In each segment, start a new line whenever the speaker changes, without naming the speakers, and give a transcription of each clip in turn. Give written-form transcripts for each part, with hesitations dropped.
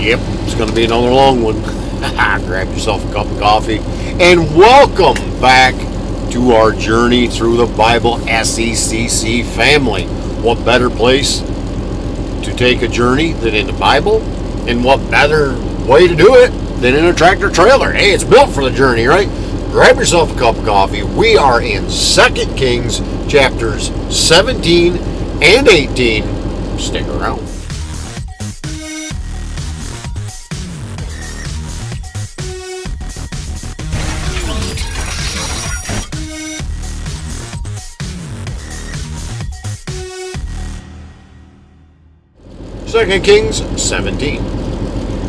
Yep, it's going to be another long one. Grab yourself a cup of coffee and welcome back to our journey through the Bible SECC family. What better place to take a journey than in the Bible? And what better way to do it than in a tractor trailer? Hey, it's built for the journey, right? Grab yourself a cup of coffee. We are in 2 Kings chapters 17 and 18. Stick around. Second Kings 17.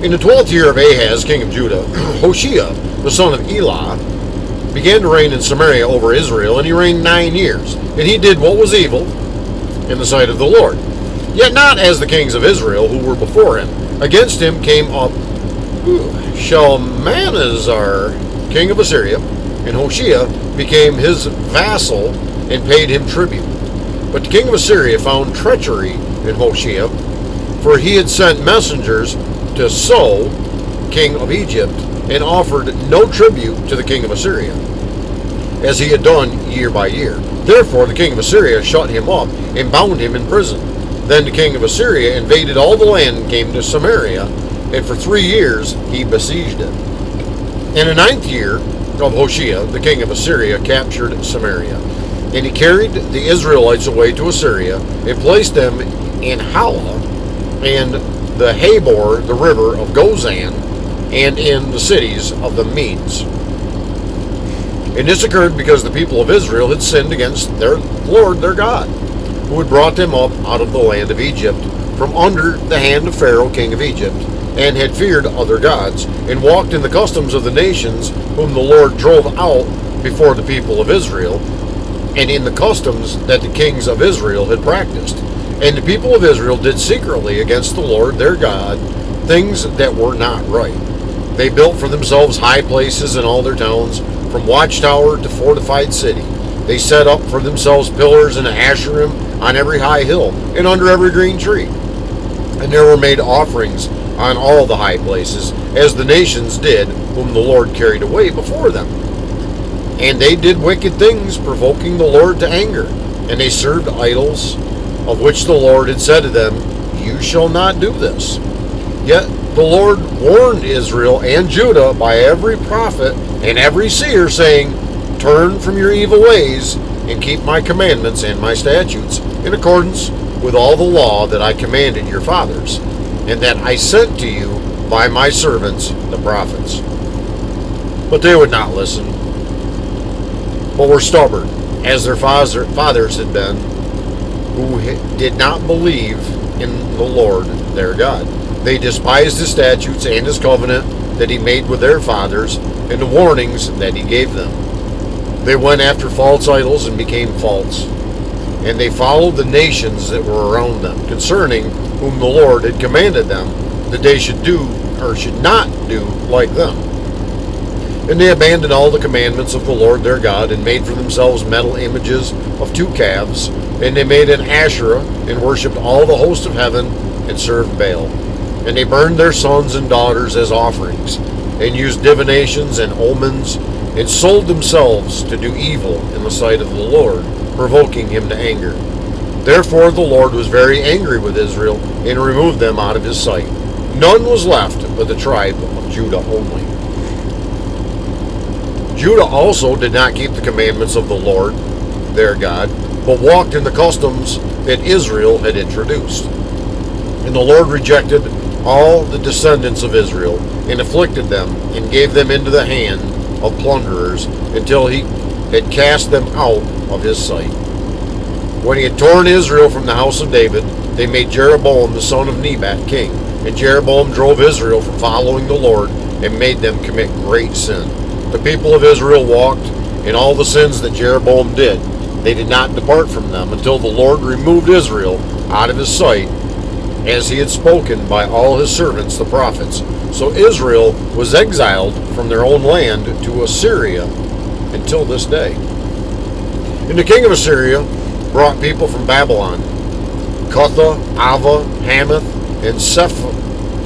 In the 12th year of Ahaz, king of Judah, Hoshea, the son of Elah, began to reign in Samaria over Israel, and he reigned 9 years. And he did what was evil in the sight of the Lord, yet not as the kings of Israel who were before him. Against him came up Shalmaneser, king of Assyria, and Hoshea became his vassal and paid him tribute. But the king of Assyria found treachery in Hoshea, for he had sent messengers to So, king of Egypt, and offered no tribute to the king of Assyria, as he had done year by year. Therefore the king of Assyria shut him up and bound him in prison. Then the king of Assyria invaded all the land and came to Samaria, and for 3 years he besieged it. In the 9th year of Hoshea, the king of Assyria captured Samaria, and he carried the Israelites away to Assyria and placed them in Halah and the Habor, the river of Gozan, and in the cities of the Medes. And this occurred because the people of Israel had sinned against their Lord, their God, who had brought them up out of the land of Egypt from under the hand of Pharaoh, king of Egypt, and had feared other gods, and walked in the customs of the nations whom the Lord drove out before the people of Israel, and in the customs that the kings of Israel had practiced. And the people of Israel did secretly against the Lord their God things that were not right. They built for themselves high places in all their towns, from watchtower to fortified city. They set up for themselves pillars and Asherim on every high hill and under every green tree. And there were made offerings on all the high places, as the nations did, whom the Lord carried away before them. And they did wicked things, provoking the Lord to anger. And they served idols, of which the Lord had said to them, "You shall not do this." Yet the Lord warned Israel and Judah by every prophet and every seer, saying, "Turn from your evil ways, and keep my commandments and my statutes, in accordance with all the law that I commanded your fathers, and that I sent to you by my servants the prophets." But they would not listen, but were stubborn, as their fathers had been, who did not believe in the Lord their God. They despised his statutes and his covenant that he made with their fathers, and the warnings that he gave them. They went after false idols and became false, and they followed the nations that were around them, concerning whom the Lord had commanded them that they should do or should not do like them. And they abandoned all the commandments of the Lord their God, and made for themselves metal images of 2 calves, and they made an Asherah, and worshipped all the host of heaven, and served Baal. And they burned their sons and daughters as offerings, and used divinations and omens, and sold themselves to do evil in the sight of the Lord, provoking him to anger. Therefore the Lord was very angry with Israel, and removed them out of his sight. None was left but the tribe of Judah only. Judah also did not keep the commandments of the Lord their God, but walked in the customs that Israel had introduced. And the Lord rejected all the descendants of Israel, and afflicted them, and gave them into the hand of plunderers, until he had cast them out of his sight. When he had torn Israel from the house of David, they made Jeroboam the son of Nebat king. And Jeroboam drove Israel from following the Lord, and made them commit great sin. The people of Israel walked in all the sins that Jeroboam did. They did not depart from them, until the Lord removed Israel out of his sight, as he had spoken by all his servants the prophets. So Israel was exiled from their own land to Assyria until this day. And the king of Assyria brought people from Babylon, Cutha, Ava, Hamath, and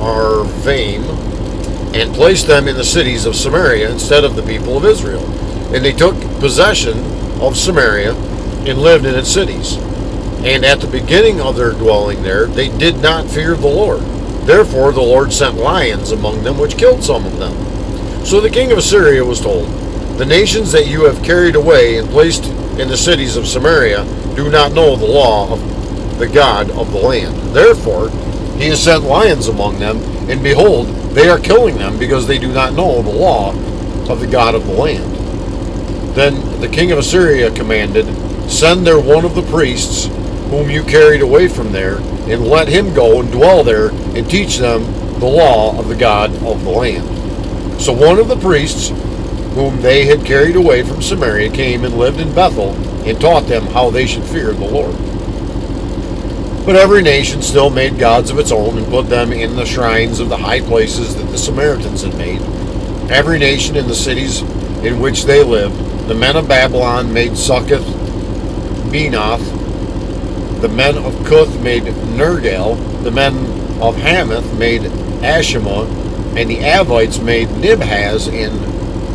Arvaim, and placed them in the cities of Samaria instead of the people of Israel. And they took possession of Samaria and lived in its cities. And at the beginning of their dwelling there, they did not fear the Lord. Therefore the Lord sent lions among them, which killed some of them. So the king of Assyria was told, the nations that you have carried away and placed in the cities of Samaria do not know the law of the God of the land. Therefore he has sent lions among them, and behold, they are killing them, because they do not know the law of the God of the land. Then the king of Assyria commanded, send there one of the priests whom you carried away from there, and let him go and dwell there, and teach them the law of the God of the land. So one of the priests whom they had carried away from Samaria came and lived in Bethel, and taught them how they should fear the Lord. But every nation still made gods of its own, and put them in the shrines of the high places that the Samaritans had made. Every nation in the cities in which they lived. The men of Babylon made Succoth, Benoth. The men of Cuth made Nergal. The men of Hamath made Ashima. And the Avites made Nibhaz and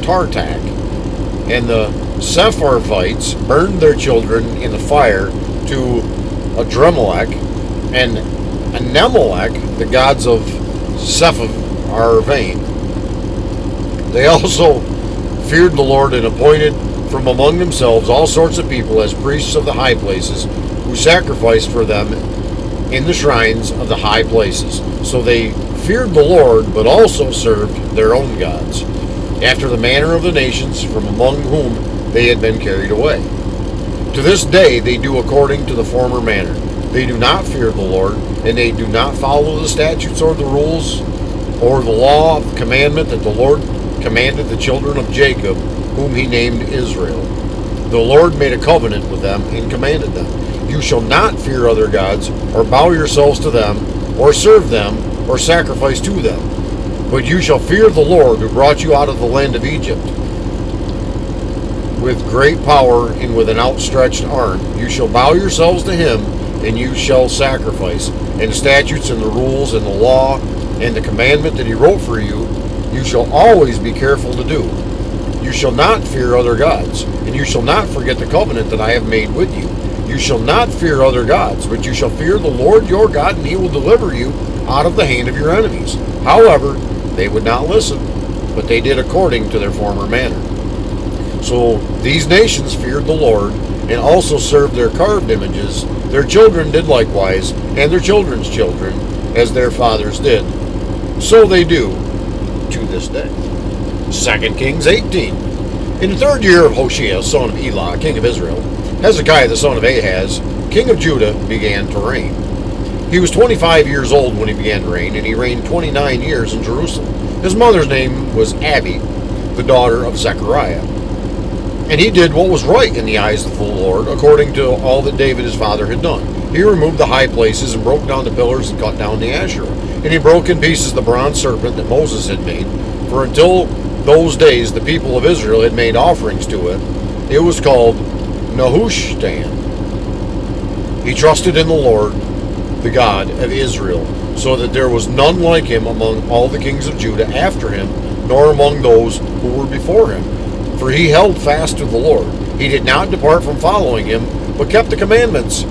Tartak. And the Sepharvites burned their children in the fire to Adremelech and Anemelech, the gods of Sepharvaim. They also feared the Lord and appointed from among themselves all sorts of people as priests of the high places, who sacrificed for them in the shrines of the high places. So they feared the Lord, but also served their own gods, after the manner of the nations from among whom they had been carried away. To this day they do according to the former manner. They do not fear the Lord, and they do not follow the statutes or the rules or the law of the commandment that the Lord commanded the children of Jacob, whom he named Israel. The Lord made a covenant with them and commanded them, you shall not fear other gods, or bow yourselves to them, or serve them, or sacrifice to them. But you shall fear the Lord, who brought you out of the land of Egypt. With great power and with an outstretched arm, you shall bow yourselves to him, and you shall sacrifice. And the statutes and the rules and the law and the commandment that he wrote for you, you shall always be careful to do. You shall not fear other gods, and you shall not forget the covenant that I have made with you. You shall not fear other gods, but you shall fear the Lord your God, and he will deliver you out of the hand of your enemies. However, they would not listen, but they did according to their former manner. So these nations feared the Lord, and also served their carved images. Their children did likewise, and their children's children, as their fathers did. So they do to this day. 2 Kings 18. In the third year of Hoshea, son of Elah, king of Israel, Hezekiah the son of Ahaz, king of Judah, began to reign. He was 25 years old when he began to reign, and he reigned 29 years in Jerusalem. His mother's name was Abi, the daughter of Zechariah. And he did what was right in the eyes of the Lord, according to all that David his father had done. He removed the high places and broke down the pillars and cut down the Asherah. And he broke in pieces the bronze serpent that Moses had made. For until those days the people of Israel had made offerings to it. It was called Nehushtan. He trusted in the Lord, the God of Israel, so that there was none like him among all the kings of Judah after him, nor among those who were before him. For he held fast to the Lord. He did not depart from following him, but kept the commandments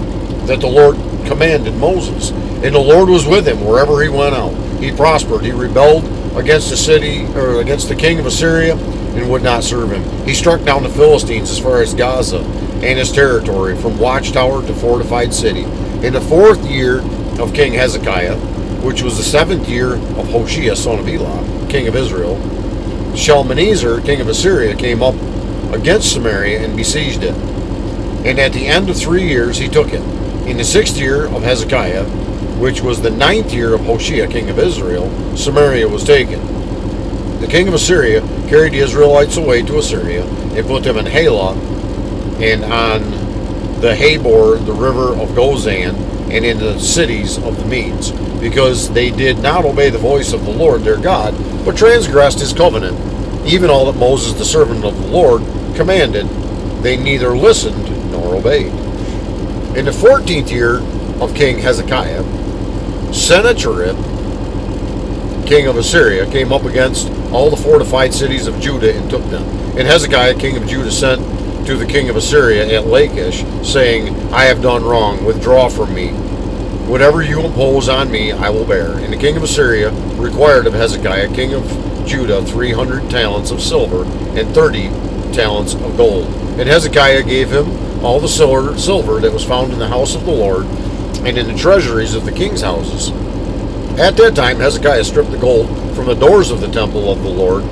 that the Lord commanded Moses. And the Lord was with him wherever he went out. He prospered. He rebelled against the city, or against the king of Assyria, and would not serve him. He struck down the Philistines as far as Gaza and his territory, from watchtower to fortified city. In the 4th year of King Hezekiah, which was the 7th year of Hoshea, son of Elah, king of Israel, Shalmaneser, king of Assyria, came up against Samaria and besieged it. And at the end of 3 years he took it. In the 6th year of Hezekiah, which was the 9th year of Hoshea, king of Israel, Samaria was taken. The king of Assyria carried the Israelites away to Assyria, and put them in Halah, and on the Habor, the river of Gozan, and in the cities of the Medes, because they did not obey the voice of the Lord their God, but transgressed his covenant, even all that Moses the servant of the Lord commanded. They neither listened nor obeyed. In the 14th year of King Hezekiah, Sennacherib, king of Assyria, came up against all the fortified cities of Judah and took them. And Hezekiah, king of Judah, sent to the king of Assyria at Lachish, saying, I have done wrong, withdraw from me. Whatever you impose on me, I will bear. And the king of Assyria required of Hezekiah, king of Judah, 300 talents of silver and 30 talents of gold. And Hezekiah gave him all the silver that was found in the house of the Lord and in the treasuries of the king's houses. At that time, Hezekiah stripped the gold from the doors of the temple of the Lord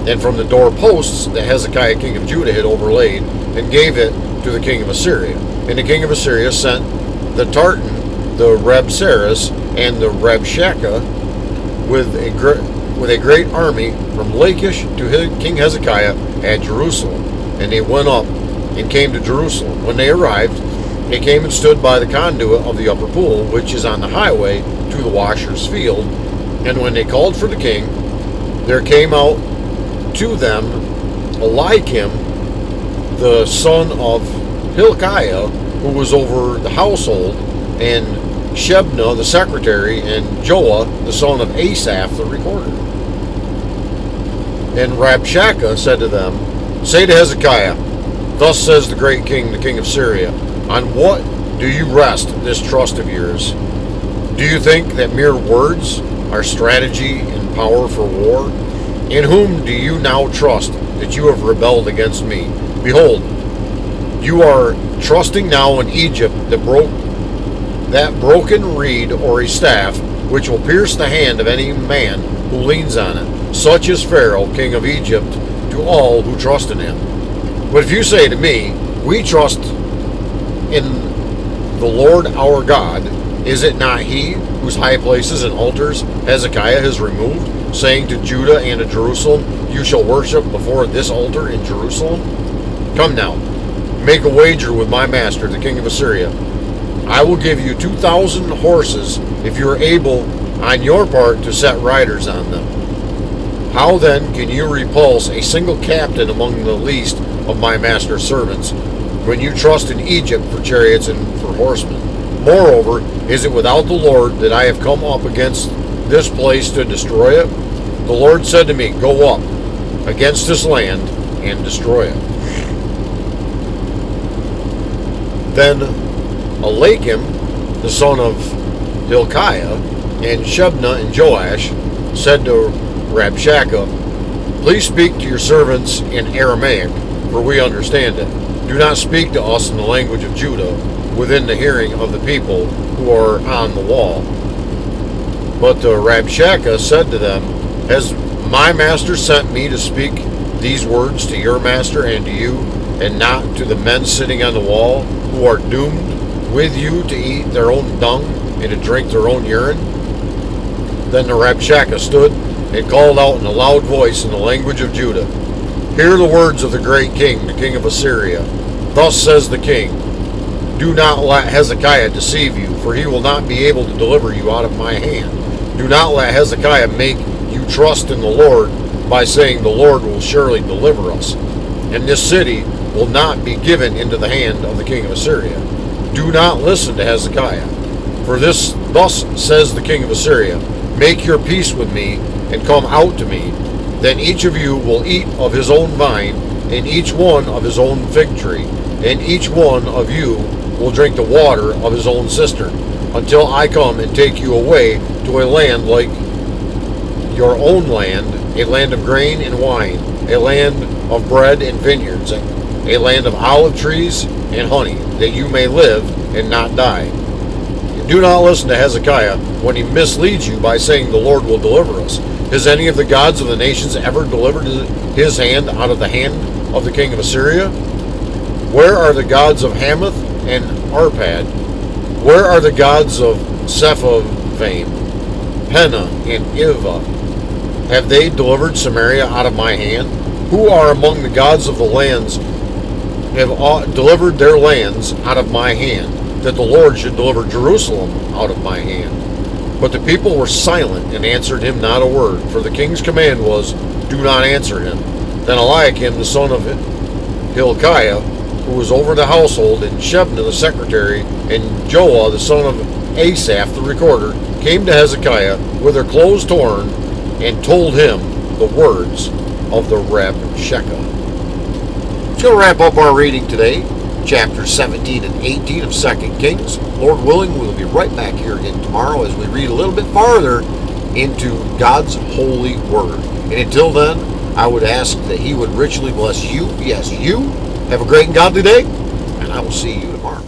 and from the doorposts that Hezekiah, king of Judah, had overlaid, and gave it to the king of Assyria. And the king of Assyria sent the Tartan, the Rabsaris, and the Rabshakeh with a great army from Lachish to King Hezekiah at Jerusalem. And they went up and came to Jerusalem. When they arrived, they came and stood by the conduit of the upper pool, which is on the highway to the washer's field. And when they called for the king, there came out to them Eliakim, the son of Hilkiah, who was over the household, and Shebna, the secretary, and Joah, the son of Asaph, the recorder. And Rabshakeh said to them, Say to Hezekiah, Thus says the great king, the king of Syria, On what do you rest this trust of yours? Do you think that mere words are strategy and power for war? In whom do you now trust that you have rebelled against me? Behold, you are trusting now in Egypt that broken reed or a staff, which will pierce the hand of any man who leans on it. Such is Pharaoh, king of Egypt, to all who trust in him. But if you say to me, We trust in the Lord our God, is it not he whose high places and altars Hezekiah has removed, saying to Judah and to Jerusalem, You shall worship before this altar in Jerusalem? Come now, make a wager with my master, the king of Assyria. I will give you 2,000 horses if you are able on your part to set riders on them. How then can you repulse a single captain among the least of my master's servants, when you trust in Egypt for chariots and for horsemen? Moreover, is it without the Lord that I have come up against this place to destroy it? The Lord said to me, Go up against this land and destroy it. Then Eliakim, the son of Hilkiah, and Shebna and Joash said to Rabshakeh, Please speak to your servants in Aramaic, for we understand it. Do not speak to us in the language of Judah, within the hearing of the people who are on the wall. But Rabshakeh said to them, Has my master sent me to speak these words to your master and to you, and not to the men sitting on the wall, who are doomed with you to eat their own dung and to drink their own urine? Then the Rabshakeh stood and called out in a loud voice in the language of Judah, Hear the words of the great king, the king of Assyria. Thus says the king, Do not let Hezekiah deceive you, for he will not be able to deliver you out of my hand. Do not let Hezekiah make you trust in the Lord by saying, The Lord will surely deliver us, and this city will not be given into the hand of the king of Assyria. Do not listen to Hezekiah. For thus says the king of Assyria, Make your peace with me, and come out to me. Then each of you will eat of his own vine, and each one of his own fig tree, and each one of you will drink the water of his own cistern, until I come and take you away to a land like your own land, a land of grain and wine, a land of bread and vineyards, a land of olive trees and honey, that you may live and not die. And do not listen to Hezekiah when he misleads you by saying, The Lord will deliver us. Has any of the gods of the nations ever delivered his hand out of the hand of the king of Assyria? Where are the gods of Hamath and Arpad? Where are the gods of Sepharvaim, Hena, and Ivah? Have they delivered Samaria out of my hand? Who are among the gods of the lands have delivered their lands out of my hand, that the Lord should deliver Jerusalem out of my hand? But the people were silent and answered him not a word, for the king's command was, Do not answer him. Then Eliakim, the son of Hilkiah, who was over the household, and Shebna the secretary, and Joah the son of Asaph the recorder, came to Hezekiah with their clothes torn and told him the words of the Reb Shekah. It's going to wrap up our reading today, chapters 17 and 18 of 2 Kings. Lord willing, we'll be right back here again tomorrow as we read a little bit farther into God's holy word. And until then, I would ask that he would richly bless you. Yes, you. Have a great and godly day, and I will see you tomorrow.